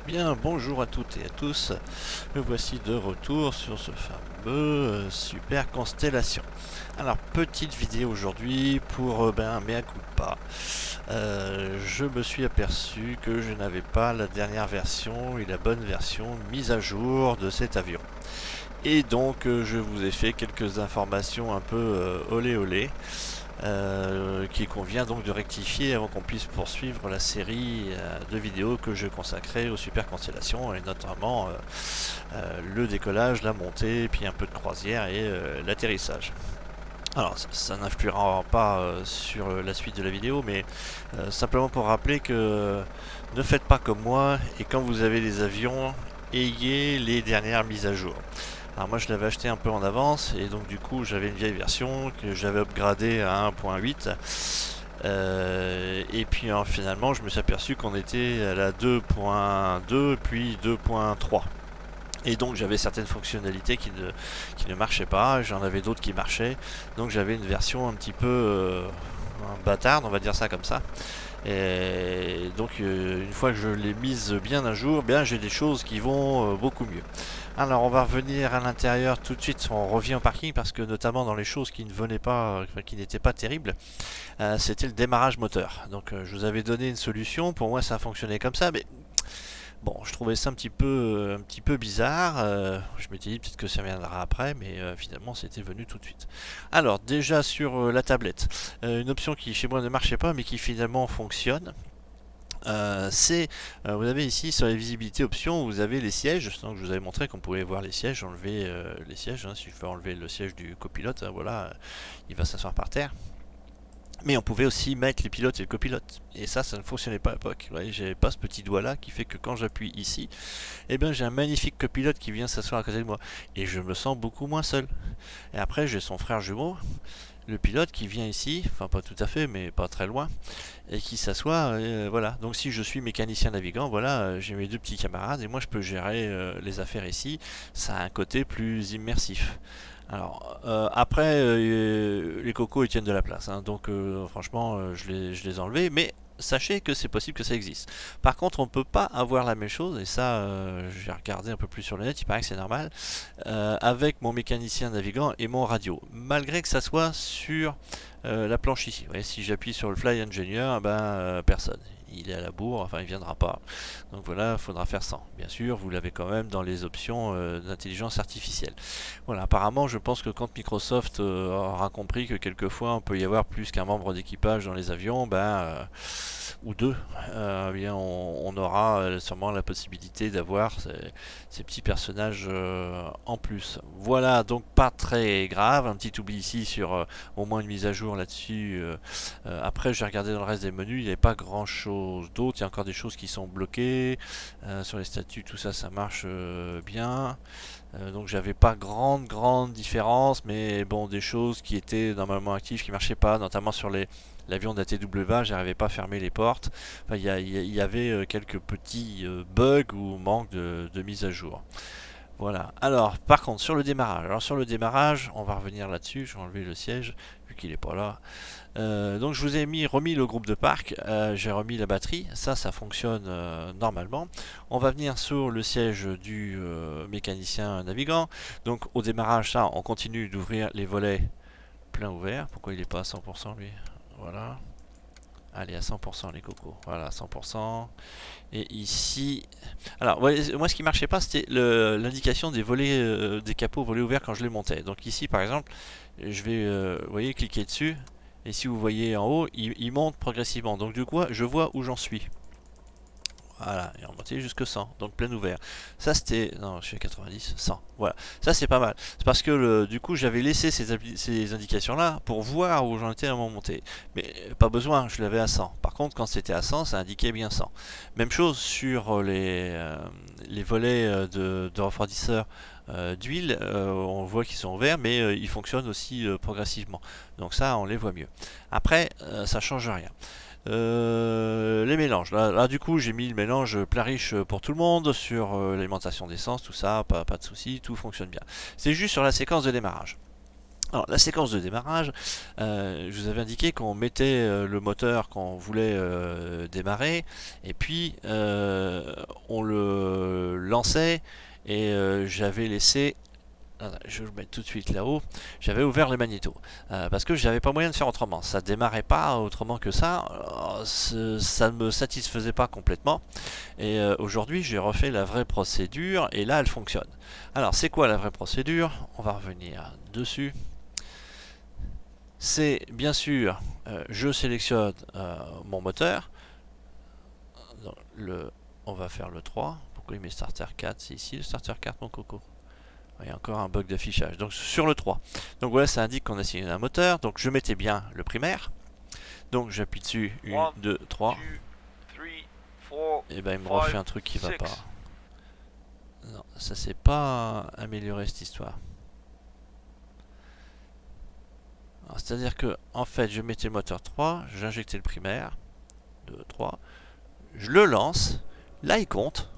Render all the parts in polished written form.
Bien, bonjour à toutes et à tous. Me voici de retour sur ce fameux Super Constellation. Alors, petite vidéo aujourd'hui pour mea culpa. Je me suis aperçu que je n'avais pas la dernière version et la bonne version mise à jour de cet avion. Et donc, je vous ai fait quelques informations un peu olé olé. Qu'il convient donc de rectifier avant qu'on puisse poursuivre la série de vidéos que je consacrais aux super constellations et notamment le décollage, la montée, puis un peu de croisière et l'atterrissage. Alors ça n'influera pas sur la suite de la vidéo, mais simplement pour rappeler que ne faites pas comme moi et quand vous avez les avions, ayez les dernières mises à jour. Alors moi je l'avais acheté un peu en avance et donc du coup j'avais une vieille version que j'avais upgradée à 1.8 et puis finalement je me suis aperçu qu'on était à la 2.2 puis 2.3 et donc j'avais certaines fonctionnalités qui ne marchaient pas, j'en avais d'autres qui marchaient, donc j'avais une version un petit peu bâtarde, on va dire ça comme ça. Et donc une fois que je l'ai mise bien à jour, bien j'ai des choses qui vont beaucoup mieux. Alors on va revenir à l'intérieur tout de suite, on revient au parking parce que notamment dans les choses qui ne venaient pas, qui n'étaient pas terribles, c'était le démarrage moteur. Donc je vous avais donné une solution, pour moi ça fonctionnait comme ça, mais bon, je trouvais ça un petit peu bizarre. Je m'étais dit peut-être que ça viendra après, mais finalement c'était venu tout de suite. Alors déjà sur la tablette, une option qui chez moi ne marchait pas, mais qui finalement fonctionne. Vous avez ici sur les visibilités options, vous avez les sièges. Donc je vous avais montré qu'on pouvait voir les sièges, enlever les sièges. Hein, si je veux enlever le siège du copilote, hein, voilà, il va s'asseoir par terre. Mais on pouvait aussi mettre les pilotes et le copilote. Et ça ne fonctionnait pas à l'époque. Vous voyez, j'avais pas ce petit doigt là qui fait que quand j'appuie ici, eh bien j'ai un magnifique copilote qui vient s'asseoir à côté de moi. Et je me sens beaucoup moins seul. Et après j'ai son frère jumeau, le pilote qui vient ici, enfin pas tout à fait, mais pas très loin, et qui s'assoit, voilà. Donc si je suis mécanicien navigant, voilà, j'ai mes deux petits camarades et moi je peux gérer les affaires ici. Ça a un côté plus immersif. Alors après, les cocos ils tiennent de la place, hein, donc franchement je les ai enlevés, mais sachez que c'est possible que ça existe. Par contre, on ne peut pas avoir la même chose, et ça, j'ai regardé un peu plus sur le net, il paraît que c'est normal, avec mon mécanicien navigant et mon radio. Malgré que ça soit sur la planche ici. Vous voyez, si j'appuie sur le Fly Engineer, ben, personne. Il est à la bourre, enfin il viendra pas. Donc voilà, il faudra faire sans. Bien sûr, vous l'avez quand même dans les options d'intelligence artificielle. Voilà, apparemment, je pense que quand Microsoft aura compris que quelquefois on peut y avoir plus qu'un membre d'équipage dans les avions, ou deux, bien on aura sûrement la possibilité d'avoir ces petits personnages en plus. Voilà, donc pas très grave, un petit oubli ici sur au moins une mise à jour là-dessus. Après, j'ai regardé dans le reste des menus, il n'y avait pas grand-chose d'autre. Il y a encore des choses qui sont bloquées. Sur les statuts, tout ça, ça marche bien. Donc j'avais pas grande différence, mais bon, des choses qui étaient normalement actives, qui marchaient pas, notamment sur l'avion de la TWA, j'arrivais pas à fermer les portes. Enfin, y avait quelques petits bugs ou manques de mise à jour. Voilà. Alors, par contre, sur le démarrage. Alors, sur le démarrage, on va revenir là-dessus. Je vais enlever le siège, vu qu'il n'est pas là. Donc, je vous ai remis le groupe de parc. J'ai remis la batterie. Ça fonctionne normalement. On va venir sur le siège du mécanicien navigant. Donc, au démarrage, ça, on continue d'ouvrir les volets plein ouverts. Pourquoi il n'est pas à 100% lui? Voilà. Allez, à 100% les cocos. Voilà, 100%. Et ici... Alors, moi, ce qui marchait pas, c'était l'indication des volets, des capots volets ouverts quand je les montais. Donc ici, par exemple, je vais, vous voyez, cliquer dessus. Et si vous voyez en haut, il monte progressivement. Donc du coup, je vois où j'en suis. Voilà, et on montait jusque 100, donc plein ouvert. Ça c'était... Non, je suis à 90, 100. Voilà, ça c'est pas mal. C'est parce que du coup j'avais laissé ces indications-là pour voir où j'en étais à mon montée. Mais pas besoin, je l'avais à 100. Par contre, quand c'était à 100, ça indiquait bien 100. Même chose sur les volets de refroidisseur d'huile. On voit qu'ils sont ouverts, mais ils fonctionnent aussi progressivement. Donc ça, on les voit mieux. Après, ça change rien. Les mélanges. Là, du coup, j'ai mis le mélange plat riche pour tout le monde sur l'alimentation d'essence, tout ça, pas de souci, tout fonctionne bien. C'est juste sur la séquence de démarrage. Alors, la séquence de démarrage, je vous avais indiqué qu'on mettait le moteur quand on voulait démarrer, et puis on le lançait, et j'avais laissé, je vais le mettre tout de suite là-haut, j'avais ouvert les magnétos, parce que j'avais pas moyen de faire autrement, ça démarrait pas autrement que ça, ça ne me satisfaisait pas complètement, et aujourd'hui j'ai refait la vraie procédure, et là elle fonctionne. Alors c'est quoi la vraie procédure? On va revenir dessus. C'est bien sûr, je sélectionne mon moteur. On va faire le 3. Pourquoi il met starter 4? C'est ici le starter 4, mon coco. Il y a encore un bug d'affichage. Donc sur le 3. Donc voilà, ça indique qu'on a signé un moteur. Donc je mettais bien le primaire. Donc j'appuie dessus. 1, 2, 3. Et ben il me refait un truc qui va pas. Non, ça c'est pas amélioré cette histoire. C'est-à-dire que, en fait, je mettais le moteur 3, j'injectais le primaire, 2, 3, je le lance, là il compte.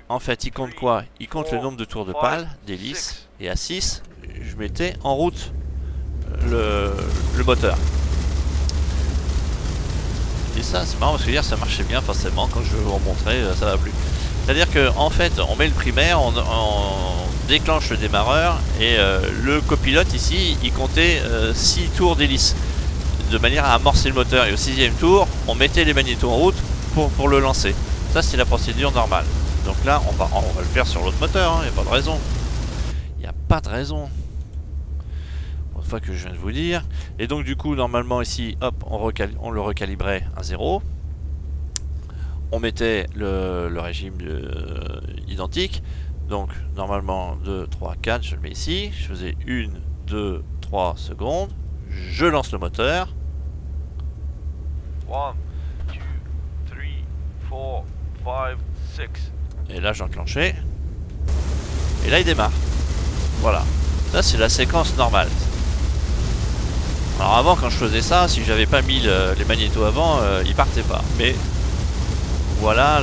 En fait, il compte quoi? Il compte le nombre de tours de pale, d'hélice, et à 6, je mettais en route le moteur. Et ça, c'est marrant parce que hier ça marchait bien forcément, quand je vous remontrais, ça va plus. C'est-à-dire qu'en fait, on met le primaire, on déclenche le démarreur, et le copilote ici, il comptait 6 tours d'hélice, de manière à amorcer le moteur. Et au 6e tour, on mettait les magnétos en route pour le lancer. Ça, c'est la procédure normale. Donc là, on va le faire sur l'autre moteur, il n'y a pas de raison. Il n'y a pas de raison. Une fois que je viens de vous dire. Et donc du coup, normalement ici, hop, on le recalibrait à 0. On mettait le régime identique. Donc normalement 2, 3, 4, je le mets ici. Je faisais 1, 2, 3 secondes. Je lance le moteur. 1, 2, 3, 4, 5, 6. Et là j'enclenchais. Et là il démarre. Voilà. Ça c'est la séquence normale. Alors avant quand je faisais ça, si j'avais pas mis les magnétos avant, il partait pas. Mais voilà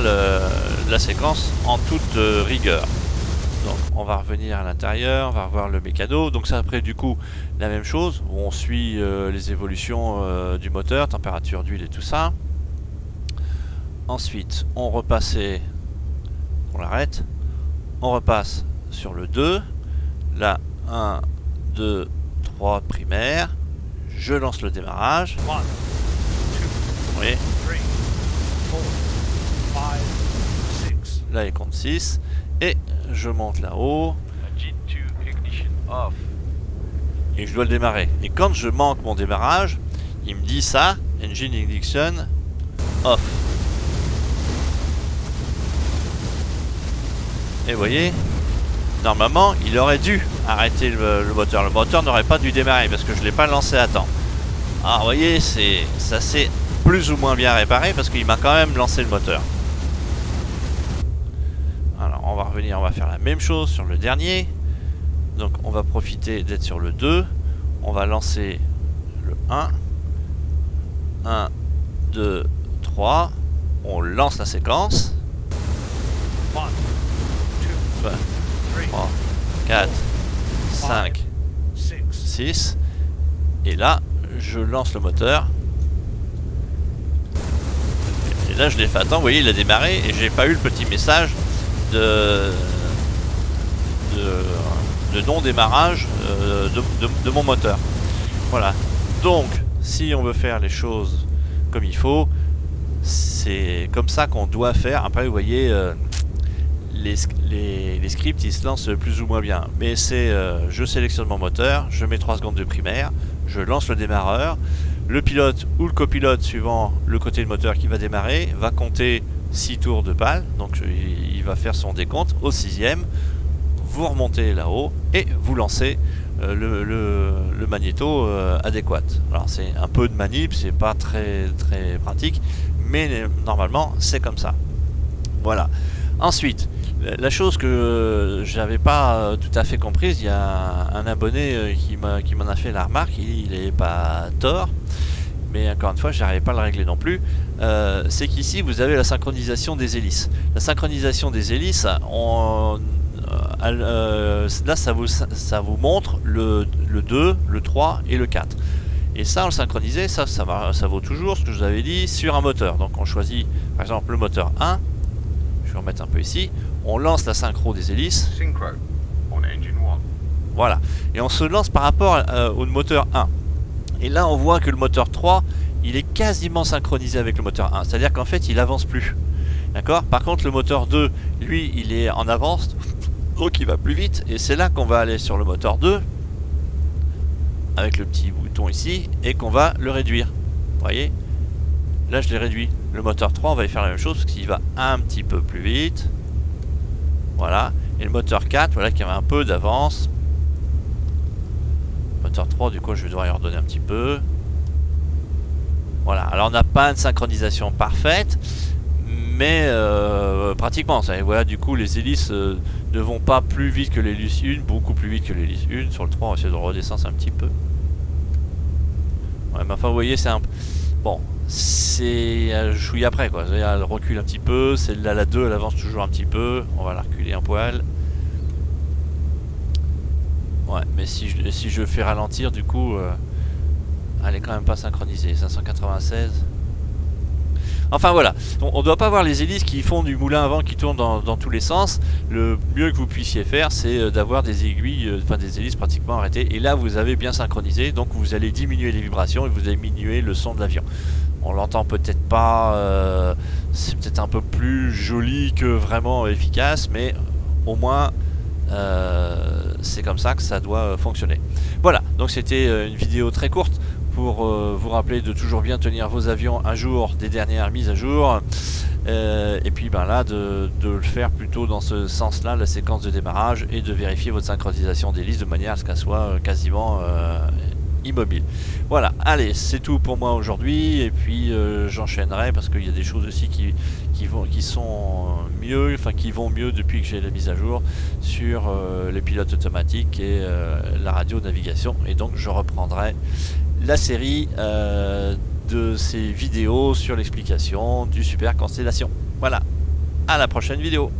la séquence en toute rigueur. Donc on va revenir à l'intérieur, on va revoir le mécano. Donc ça après du coup la même chose, où on suit les évolutions du moteur, température d'huile et tout ça. Ensuite on repassait, on l'arrête, on repasse sur le 2. Là 1, 2, 3 primaire. Je lance le démarrage. 1, 2, Oui. 3, 4, 5, 6. Là il compte 6. Et je monte là-haut. Engine 2 ignition off. Et je dois le démarrer. Et quand je manque mon démarrage, il me dit ça, engine ignition off. Et vous voyez, normalement, il aurait dû arrêter le moteur. Le moteur n'aurait pas dû démarrer parce que je ne l'ai pas lancé à temps. Alors vous voyez, ça s'est plus ou moins bien réparé parce qu'il m'a quand même lancé le moteur. Alors on va revenir, on va faire la même chose sur le dernier. Donc on va profiter d'être sur le 2. On va lancer le 1. 1, 2, 3. On lance la séquence. 1, 2, 3, 4, 5, 6. 6. Et là, je lance le moteur. Et là, je l'ai fait à temps. Vous voyez, il a démarré et j'ai pas eu le petit message de non-démarrage de mon moteur. Voilà. Donc, si on veut faire les choses comme il faut, c'est comme ça qu'on doit faire. Après, vous voyez, les scripts, ils se lancent plus ou moins bien. Mais c'est, je sélectionne mon moteur, je mets 3 secondes de primaire, je lance le démarreur. Le pilote ou le copilote, suivant le côté de moteur qui va démarrer, va compter 6 tours de pale. Donc, il va faire son décompte au 6e. Vous remontez là-haut et vous lancez le magnéto adéquat. Alors c'est un peu de manip, c'est pas très pratique, mais normalement c'est comme ça. Voilà. Ensuite, la chose que j'avais pas tout à fait comprise, il y a un abonné qui m'en a fait la remarque, il n'est pas tort, mais encore une fois je n'arrivais pas à le régler non plus. C'est qu'ici vous avez la synchronisation des hélices. La synchronisation des hélices, là ça vous montre le 2, le 3 et le 4. Et ça, on le synchronisait, ça vaut toujours ce que je vous avais dit sur un moteur. Donc on choisit par exemple le moteur 1, je vais remettre un peu ici, on lance la synchro des hélices. Synchro on engine 1. Voilà, et on se lance par rapport au moteur 1. Et là on voit que le moteur 3, il est quasiment synchronisé avec le moteur 1, c'est-à-dire qu'en fait il avance plus. D'accord? Par contre le moteur 2, lui, il est en avance, donc il va plus vite, et c'est là qu'on va aller sur le moteur 2, avec le petit bouton ici, et qu'on va le réduire. Vous voyez? Là je l'ai réduit. Le moteur 3, on va y faire la même chose, parce qu'il va un petit peu plus vite. Voilà. Et le moteur 4, voilà qu'il y avait un peu d'avance. Moteur 3, du coup, je vais devoir y redonner un petit peu. Voilà. Alors, on n'a pas une synchronisation parfaite, mais pratiquement. Voilà, du coup, les hélices ne vont pas plus vite que l'hélice 1, beaucoup plus vite que l'hélice 1. Sur le 3, on va essayer de redescendre un petit peu. Ouais, mais enfin, vous voyez, c'est un... Bon, c'est un chouille après, quoi. Elle recule un petit peu. Celle-là, la 2, elle avance toujours un petit peu. On va la reculer un poil. Ouais, mais si je fais ralentir, du coup, elle est quand même pas synchronisée. 596. Enfin voilà, on ne doit pas voir les hélices qui font du moulin à vent qui tourne dans tous les sens. Le mieux que vous puissiez faire, c'est d'avoir des aiguilles, enfin des hélices pratiquement arrêtées. Et là, vous avez bien synchronisé, donc vous allez diminuer les vibrations et vous allez diminuer le son de l'avion. On l'entend peut-être pas, c'est peut-être un peu plus joli que vraiment efficace, mais au moins c'est comme ça que ça doit fonctionner. Voilà, donc c'était une vidéo très courte pour vous rappeler de toujours bien tenir vos avions à jour des dernières mises à jour, et puis ben là de le faire plutôt dans ce sens là, la séquence de démarrage, et de vérifier votre synchronisation d'hélice de manière à ce qu'elle soit quasiment immobile. Voilà, allez, c'est tout pour moi aujourd'hui, et puis j'enchaînerai parce qu'il y a des choses aussi qui sont mieux, enfin qui vont mieux depuis que j'ai la mise à jour sur les pilotes automatiques et la radio navigation, et donc je reprendrai la série de ces vidéos sur l'explication du Super Constellation. Voilà, à la prochaine vidéo.